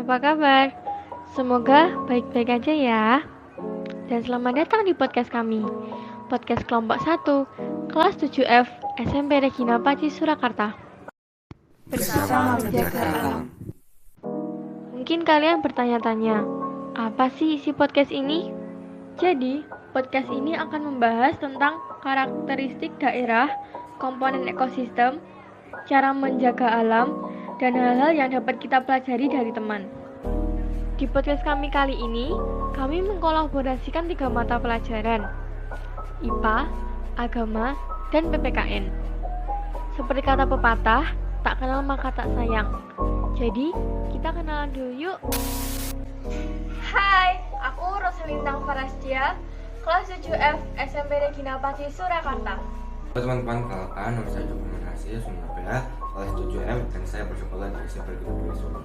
apa kabar? Semoga baik-baik aja ya. Dan selamat datang di podcast kami. Podcast kelompok 1, kelas 7F, SMP Regina Paci, Surakarta. Bersama menjaga alam. Mungkin kalian bertanya-tanya, apa sih isi podcast ini? Jadi, podcast ini akan membahas tentang karakteristik daerah, komponen ekosistem, cara menjaga alam, dan hal-hal yang dapat kita pelajari dari teman. Di podcast kami kali ini, kami mengkolaborasikan 3 mata pelajaran, IPA, Agama, dan PPKN. Seperti kata pepatah, tak kenal maka tak sayang. Jadi, kita kenalan dulu yuk. Hai, aku Roselintang Farastia, kelas 7F SMP Regina Paci, Surakarta. Halo teman-teman, kenalkan nama saya Joko Manasya Sunapea, kelas 7M, dan saya bersekolah di SMP Regina Paci, Solo.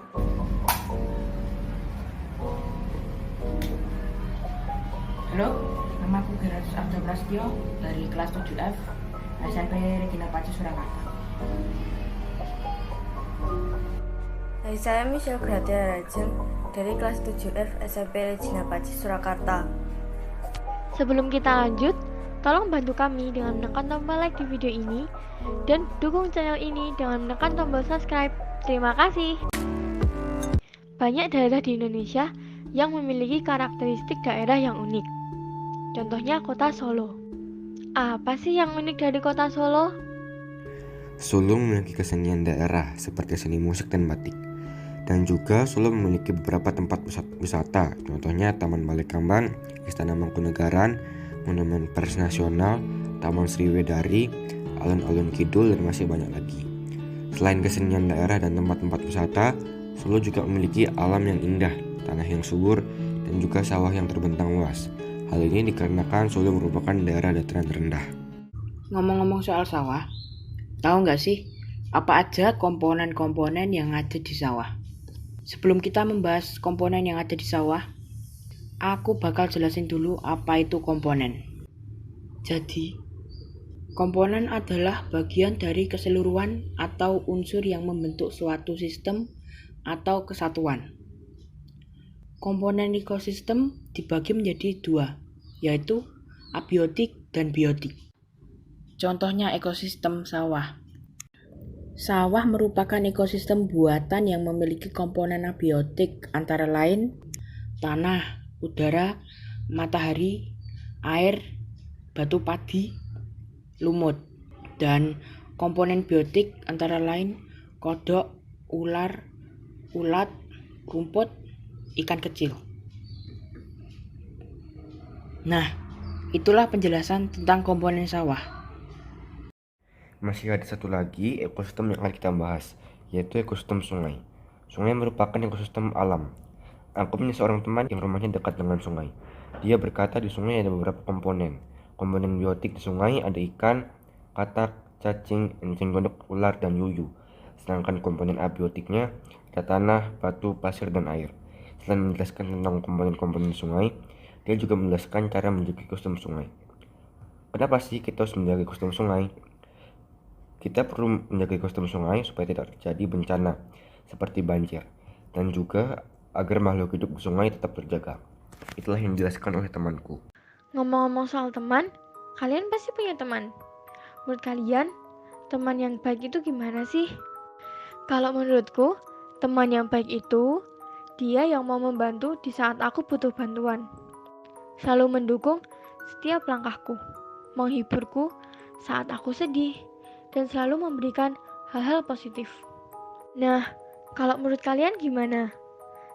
Halo, nama aku Gerardus Arda Prasetyo dari kelas 7F SMP Regina Paci, Surakarta. Hai, saya Michelle Gratia Rajeng dari kelas 7F SMP Regina Paci, Surakarta. Sebelum kita lanjut, tolong bantu kami dengan menekan tombol like di video ini dan dukung channel ini dengan menekan tombol subscribe. Terima kasih. Banyak daerah di Indonesia yang memiliki karakteristik daerah yang unik. Contohnya kota Solo. Apa sih yang unik dari kota Solo? Solo memiliki kesenian daerah seperti seni musik dan batik. Dan juga Solo memiliki beberapa tempat wisata, contohnya Taman Balai Kambang, Istana Mangkunegaran, Monumen Pers Nasional, Taman Sriwedari, Alun-alun Kidul, dan masih banyak lagi. Selain kesenian daerah dan tempat-tempat wisata, Solo juga memiliki alam yang indah, tanah yang subur, dan juga sawah yang terbentang luas. Hal ini dikarenakan Solo merupakan daerah dataran rendah. Ngomong-ngomong soal sawah, tahu nggak sih apa aja komponen-komponen yang ada di sawah? Sebelum kita membahas komponen yang ada di sawah, aku bakal jelasin dulu apa itu komponen. Jadi, komponen adalah bagian dari keseluruhan atau unsur yang membentuk suatu sistem atau kesatuan. Komponen ekosistem dibagi menjadi 2, yaitu abiotik dan biotik. Contohnya ekosistem sawah. Sawah merupakan ekosistem buatan yang memiliki komponen abiotik antara lain tanah, udara, matahari, air, batu padi, lumut. Dan komponen biotik antara lain kodok, ular, ulat, rumput, ikan kecil. Nah, itulah penjelasan tentang komponen sawah. Masih ada satu lagi ekosistem yang akan kita bahas, yaitu ekosistem sungai. Sungai merupakan ekosistem alam. Aku punya seorang teman yang rumahnya dekat dengan sungai. Dia berkata di sungai ada beberapa komponen. Komponen biotik di sungai ada ikan, katak, cacing, enceng gondok, ular, dan yuyu. Sedangkan komponen abiotiknya ada tanah, batu, pasir, dan air. Selain menjelaskan tentang komponen-komponen sungai, dia juga menjelaskan cara menjaga ekosistem sungai. Kenapa sih kita harus menjaga ekosistem sungai? Kita perlu menjaga ekosistem sungai supaya tidak terjadi bencana seperti banjir, dan juga agar makhluk hidup di sungai tetap terjaga. Itulah yang dijelaskan oleh temanku. Ngomong-ngomong soal teman, kalian pasti punya teman. Menurut kalian, teman yang baik itu gimana sih? Kalau menurutku, teman yang baik itu dia yang mau membantu di saat aku butuh bantuan. Selalu mendukung setiap langkahku, menghiburku saat aku sedih, dan selalu memberikan hal-hal positif. Nah, kalau menurut kalian gimana?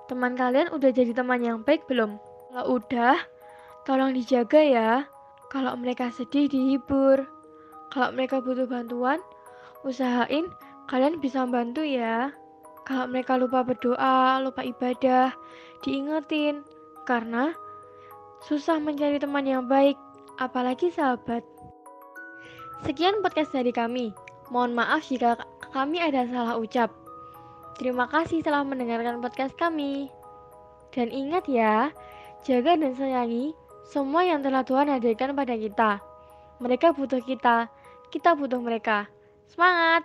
Teman kalian udah jadi teman yang baik belum? Kalau udah, tolong dijaga ya. Kalau mereka sedih, dihibur. Kalau mereka butuh bantuan, usahain kalian bisa bantu ya. Kalau mereka lupa berdoa, lupa ibadah, diingetin. Karena susah mencari teman yang baik, apalagi sahabat. Sekian podcast dari kami. Mohon maaf jika kami ada salah ucap. Terima kasih telah mendengarkan podcast kami. Dan ingat ya, jaga dan sayangi semua yang telah Tuhan hadirkan pada kita. Mereka butuh kita butuh mereka. Semangat!